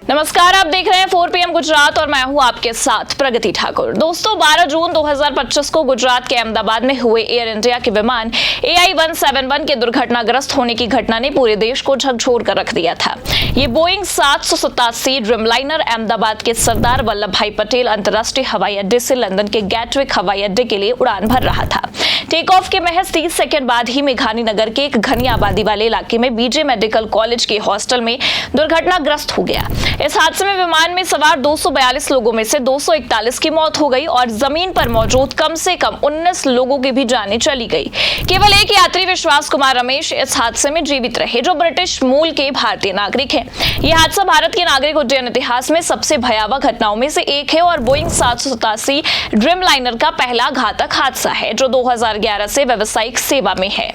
नमस्कार, आप देख रहे हैं 4 PM गुजरात और मैं हूं आपके साथ प्रगति ठाकुर। दोस्तों, 12 जून 2025 को गुजरात के अहमदाबाद में हुए एयर इंडिया के विमान AI-171 के दुर्घटनाग्रस्त होने की घटना ने पूरे देश को झकझोर कर रख दिया था। ये बोइंग 787 ड्रीमलाइनर अहमदाबाद के सरदार वल्लभ भाई पटेल अंतर्राष्ट्रीय हवाई अड्डे से लंदन के गैटविक हवाई अड्डे के लिए उड़ान भर रहा था। टेक ऑफ के महज 30 सेकंड बाद ही मेघानी नगर के एक घनी आबादी वाले इलाके में बीजे मेडिकल कॉलेज के हॉस्टल में दुर्घटनाग्रस्त हो गया। इस हादसे में विमान में सवार 242 लोगों में से 241 की मौत हो गई और जमीन पर मौजूद कम से कम 19 लोगों की भी जानें चली गई। केवल एक यात्री विश्वास कुमार रमेश इस हादसे में जीवित रहे, जो ब्रिटिश मूल के भारतीय नागरिक हैं। यह हादसा भारत के नागरिक उड्डयन इतिहास में सबसे भयावह घटनाओं में से एक है और बोइंग 787 ड्रीमलाइनर का पहला घातक हादसा है, जो 2011 से व्यावसायिक सेवा में है।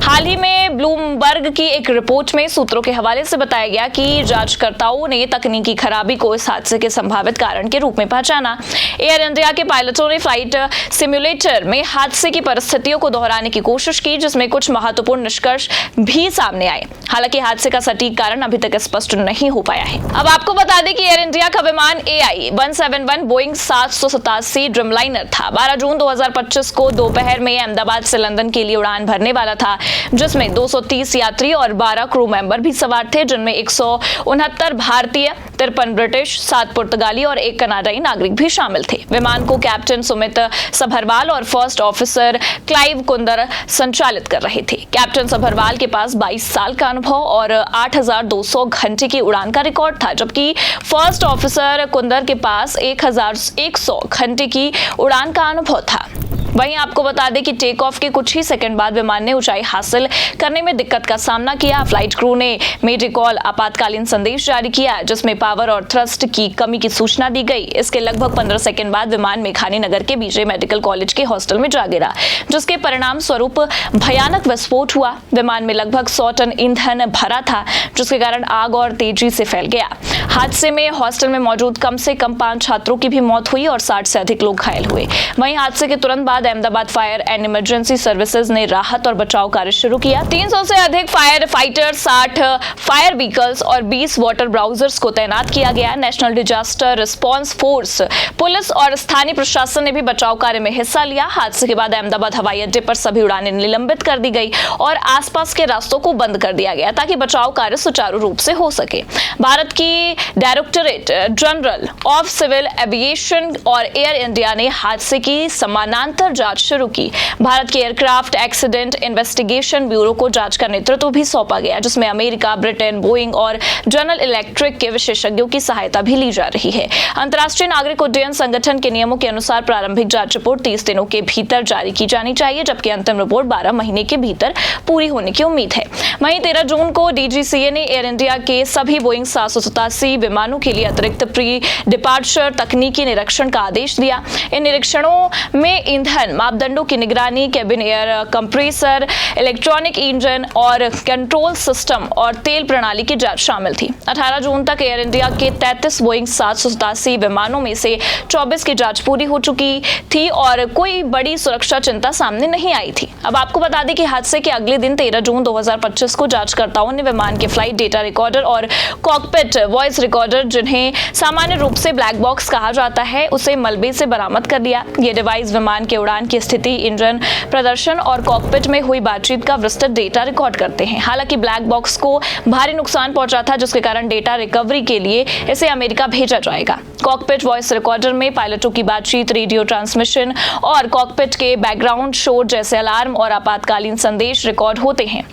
हाल ही में ब्लूमबर्ग की एक रिपोर्ट में सूत्रों के हवाले से बताया गया कि जांचकर्ताओं ने तकनीकी खराबी को इस हादसे के संभावित कारण के रूप में पहचाना। एयर इंडिया के पायलटों ने फ्लाइट सिमुलेटर में हादसे की परिस्थितियों को दोहराने की कोशिश की, जिसमें कुछ महत्वपूर्ण निष्कर्ष भी सामने आए। हालांकि हादसे का सटीक कारण अभी तक स्पष्ट नहीं हो पाया है। अब आपको बता दें कि एयर इंडिया का विमान AI-171 बोइंग 787 ड्रीमलाइनर था। 12 जून 2025 को दोपहर में अहमदाबाद से लंदन के लिए उड़ान भरने वाला था, जिसमें 230 यात्री और 12 क्रू मेंबर भी सवार थे, जिनमें 169 भारतीय, 53 ब्रिटिश, 7 पुर्तगाली और 1 कनाडाई नागरिक भी शामिल थे। विमान को कैप्टन सुमित सभरवाल और फर्स्ट ऑफिसर क्लाइव कुंदर संचालित कर रहे थे। कैप्टन सभरवाल के पास 22 साल का अनुभव और 8,200 घंटे की उड़ान का रिकॉर्ड था, जबकि फर्स्ट ऑफिसर कुंदर के पास 1,100 घंटे की उड़ान का अनुभव था। वहीं आपको बता दें कि टेक ऑफ के कुछ ही सेकंड बाद विमान ने ऊंचाई हासिल करने में दिक्कत का सामना किया। फ्लाइट क्रू ने मेडिकॉल आपातकालीन संदेश जारी किया, जिसमें पावर और थ्रस्ट की कमी की सूचना दी गई। इसके लगभग 15 सेकंड बाद विमान मेघानी नगर के बीजे मेडिकल कॉलेज के हॉस्टल में जा गिरा, जिसके परिणाम स्वरूप भयानक विस्फोट हुआ। विमान में लगभग 100 टन ईंधन भरा था, जिसके कारण आग और तेजी से फैल गया। हादसे में हॉस्टल में मौजूद कम से कम 5 छात्रों की भी मौत हुई और 60 से अधिक लोग घायल हुए। वहीं हादसे के तुरंत बाद Ahmedabad fire and emergency services ने राहत और बचाव कार्य शुरू किया। 300 से अधिक फायर फाइटर, 60 फायर व्हीकल्स और 20 वाटर ब्राउजर्स को तैनात किया गया। National disaster response force, police और स्थानीय प्रशासन ने भी बचाव कार्य में हिस्सा लिया। हादसे के बाद अहमदाबाद हवाई अड्डे पर सभी उड़ानें निलंबित कर दी गई और आसपास के रास्तों को बंद कर दिया गया, ताकि बचाव कार्य सुचारू रूप से हो सके। भारत की directorate general of civil aviation और एयर इंडिया ने हादसे की समानांतर जांच शुरू की। भारत के एयरक्राफ्ट एक्सीडेंट इन्वेस्टिगेशन ब्यूरो को जांच का नेतृत्व भी सौंपा गया, जिसमें अमेरिका, ब्रिटेन, बोइंग और जनरल इलेक्ट्रिक के विशेषज्ञों की सहायता भी ली जा रही है। अंतर्राष्ट्रीय नागरिक उड्डयन संगठन के नियमों के अनुसार प्रारंभिक जांच रिपोर्ट 30 दिनों के भीतर जारी की जानी चाहिए, जबकि अंतिम रिपोर्ट 12 महीने के भीतर पूरी होने की उम्मीद है। वहीं 13 जून को DGCA ने एयर इंडिया के सभी बोइंग 787 विमानों के लिए अतिरिक्त प्री डिपार्चर तकनीकी निरीक्षण का आदेश दिया। इन निरीक्षणों में ईंधन मापदंडों की निगरानी, cabin air compressor, electronic engine और कंट्रोल सिस्टम और तेल प्रणाली की जांच शामिल थी। 18 जून तक एयर इंडिया के 33 बोइंग 787 विमानों में से 24 की जांच पूरी हो चुकी थी और कोई बड़ी सुरक्षा चिंता सामने नहीं आई थी। अब आपको बता दें कि हादसे के अगले दिन 13 जून 2025 को जांचकर्ताओं ने विमान के फ्लाइट डेटा रिकॉर्डर और कॉकपिट वॉइस रिकॉर्डर, जिन्हें सामान्य रूप से ब्लैक बॉक्स कहा जाता है, उसे मलबे से बरामद कर लिया। ये डिवाइस विमान के उड़ान की स्थिति, इंजन प्रदर्शन और कॉकपिट में हुई बातचीत का विस्तृत डेटा रिकॉर्ड करते हैं। हालांकि ब्लैक बॉक्स को भारी नुकसान पहुंचा था, जिसके कारण डेटा रिकवरी के लिए इसे अमेरिका भेजा जाएगा। कॉकपिट वॉइस रिकॉर्डर में पायलटों की बातचीत, रेडियो ट्रांसमिशन और कॉकपिट के बैकग्राउंड शोर जैसे अलार्म और आपातकालीन संदेश रिकॉर्ड होते हैं।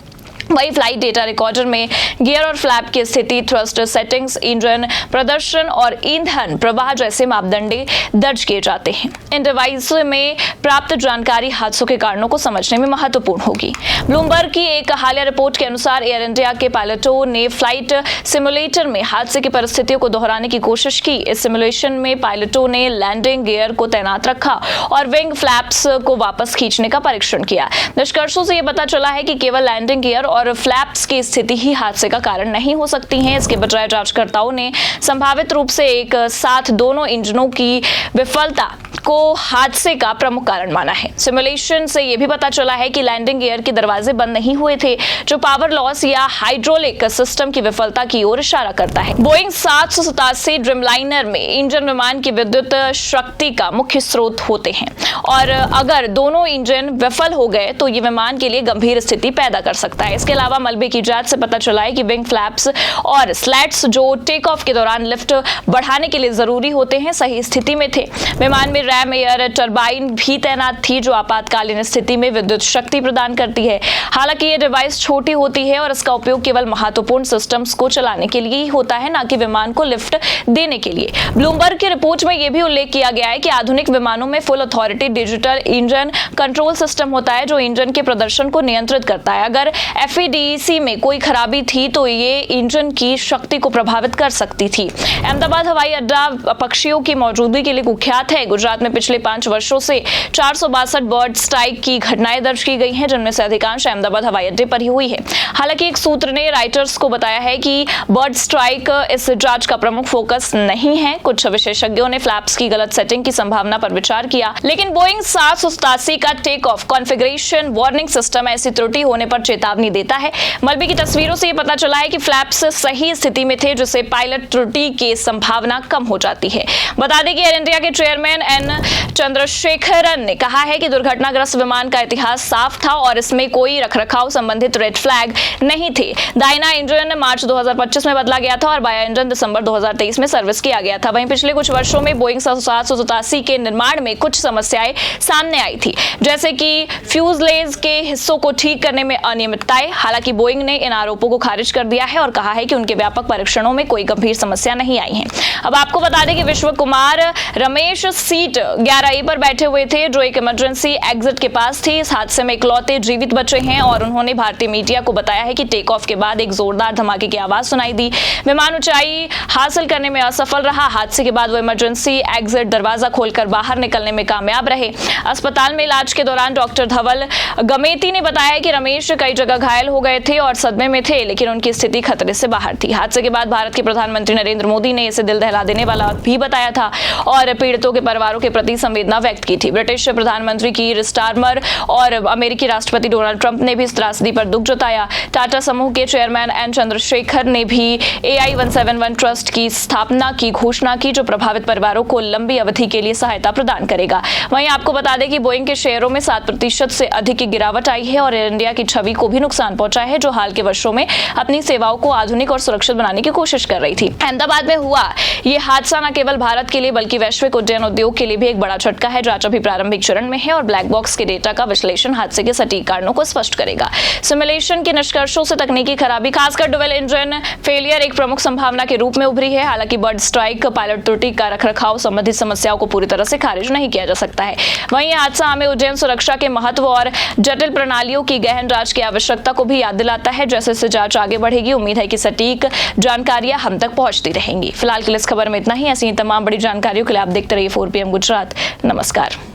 वही फ्लाइट डेटा रिकॉर्डर में गियर और फ्लैप की स्थिति, थ्रस्ट सेटिंग्स, इंजन प्रदर्शन और ईंधन प्रवाह जैसे मापदंडे दर्ज किए जाते हैं। इन डिवाइस में प्राप्त जानकारी हादसों के कारणों को समझने में महत्वपूर्ण होगी। ब्लूमबर्ग की एक हालिया रिपोर्ट के अनुसार एयर इंडिया के पायलटों ने फ्लाइट सिमुलेटर में हादसे की परिस्थितियों को दोहराने की कोशिश की। इस सिमुलेशन में पायलटों ने लैंडिंग गियर को तैनात रखा और विंग फ्लैप्स को वापस खींचने का परीक्षण किया। निष्कर्षों से यह पता चला है कि केवल लैंडिंग गियर और फ्लैप्स की स्थिति ही हादसे का कारण नहीं हो सकती है। इसके बजाय जांचकर्ताओं ने संभावित रूप से एक साथ दोनों इंजनों की विफलता को हादसे का प्रमुख कारण माना है। सिमुलेशन से यह भी पता चला है कि लैंडिंग गियर के दरवाजे बंद नहीं हुए थे, जो पावर लॉस या हाइड्रोलिक सिस्टम की विफलता की ओर इशारा करता है। बोइंग 787 ड्रीमलाइनर में इंजन विमान की विद्युत शक्ति का मुख्य स्रोत होते हैं और अगर दोनों इंजन विफल हो गए तो ये विमान के लिए गंभीर स्थिति पैदा कर सकता है। इसके अलावा मलबे की जांच से पता चला है कि विंग फ्लैप्स और स्लैट्स जो टेक ऑफ के दौरान लिफ्ट बढ़ाने के लिए जरूरी होते हैं सही स्थिति में थे। विमान में रैम एयर टरबाइन भी तैनात थी जो आपातकालीन स्थिति में विद्युत शक्ति प्रदान करती है। हालांकि ये डिवाइस छोटी होती है और इसका उपयोग केवल महत्वपूर्ण सिस्टम्स को चलाने के लिए ही होता है, न कि विमान को लिफ्ट देने के लिए। ब्लूमबर्ग की रिपोर्ट में यह भी उल्लेख किया गया है कि आधुनिक विमानों में full authority digital engine control system होता है जो इंजन के प्रदर्शन को नियंत्रित करता है। अगर FADEC में कोई खराबी थी तो ये इंजन की शक्ति को प्रभावित कर सकती थी। अहमदाबाद हवाई अड्डा पक्षियों की मौजूदगी के लिए कुख्यात है। गुजरात में पिछले 5 वर्षों से 462 बर्ड स्ट्राइक की घटनाएं दर्ज की गई हैं, जिनमें से अधिकांश अहमदाबाद हवाई अड्डे पर ही हुई है। हालांकि एक सूत्र ने राइटर्स को बताया है कि बर्ड स्ट्राइक इस जांच का प्रमुख फोकस नहीं है। कुछ विशेषज्ञों ने फ्लैप्स की गलत सेटिंग की संभावना पर विचार किया, लेकिन बोइंग 787 का take off configuration warning system ऐसी त्रुटि होने पर चेतावनी देता है। मलबे की तस्वीरों से यह पता चला है कि फ्लैप्स सही स्थिति में थे, जिससे पायलट त्रुटि की संभावना कम हो जाती है। बता दें कि एयर इंडिया के चेयरमैन एन चंद्रशेखरन ने कहा है कि दुर्घटनाग्रस्त विमान का इतिहास साफ था और इसमें कोई रखरखाव संबंधित रेड फ्लैग नहीं थे। दाहिना इंजन मार्च 2025 में बदला गया था और बायां इंजन दिसंबर 2023 में सर्विस किया गया था। वहीं पिछले कुछ वर्षों में बोइंग 787 के निर्माण में कुछ समस्याएं सामने आई थी, जैसे कि फ्यूजलेज के हिस्सों को ठीक करने में अनियमितताएं। हालांकि बोइंग ने इन आरोपों को खारिज कर दिया है और कहा है कि उनके व्यापक परीक्षणों में कोई गंभीर समस्या नहीं आई है। अब आपको बता दें कि विश्व कुमार रमेश सीट 11A पर बैठे हुए थे जो एक इमरजेंसी एग्जिट के पास थी। इस हादसे में इकलौते जीवित बचे हैं और उन्होंने भारतीय मीडिया को बताया है कि टेक ऑफ के बाद एक जोरदार धमाके की आवाज सुनाई दी। विमान ऊंचाई हासिल करने में असफल रहा। हादसे के बाद वो इमरजेंसी एग्जिट दरवाजा खोलकर बाहर निकलने में कामयाब रहे। अस्पताल में इलाज के दौरान डॉक्टर धवल गमेती ने बताया कि रमेश कई जगह घायल हो गए थे और सदमे में थे, लेकिन उनकी स्थिति खतरे से बाहर थी। हादसे के बाद भारत के प्रधानमंत्री नरेंद्र मोदी ने इसे दिल दहला देने वाला भी बताया था और पीड़ितों के परिवारों के प्रति संवेदना व्यक्त की थी। ब्रिटिश प्रधानमंत्री कीर स्टारमर और अमेरिकी राष्ट्रपति डोनाल्ड ट्रंप ने भी इस त्रासदी पर दुख जताया। टाटा समूह के चेयरमैन एन चंद्रशेखर ने भी AI-171 ट्रस्ट की स्थापना की घोषणा की, जो प्रभावित परिवारों को लंबी अवधि के लिए सहायता प्रदान करेगा। वहीं आपको बता दें कि बोइंग के शेयरों में 7% से अधिक की गिरावट आई है और एयर इंडिया की छवि को भी नुकसान पहुंचा है, जो हाल के वर्षों में अपनी सेवाओं को आधुनिक और सुरक्षित बनाने की कोशिश कर रही थी। अहमदाबाद में हुआ ये हादसा न केवल भारत के लिए बल्कि वैश्विक उड्डयन उद्योग के लिए भी एक बड़ा झटका है। जांच अभी प्रारंभिक चरण में है और ब्लैक बॉक्स के डेटा का विश्लेषण हादसे के सटीक कारणों को स्पष्ट करेगा। सिमुलेशन के निष्कर्षों से तकनीकी खराबी, खासकर डुअल इंजन फेलियर, एक प्रमुख संभावना के रूप में उभरी है। हालांकि बर्ड स्ट्राइक, पायलट त्रुटि का रखरखाव संबंधित समस्याओं को पूरी तरह से खारिज नहीं किया जा सकता है। वहीं यह हादसा हमें उड्डयन सुरक्षा के महत्व और जटिल प्रणालियों की गहन जांच की आवश्यकता को भी याद दिलाता है। जैसे जैसे जांच आगे बढ़ेगी, उम्मीद है कि सटीक जानकारियां हम तक पहुंचती रहेंगी। फिलहाल के लिए इस खबर में इतना ही। ऐसी तमाम बड़ी जानकारियों के लिए आप देखते रहिए 4PM गुजरात। नमस्कार।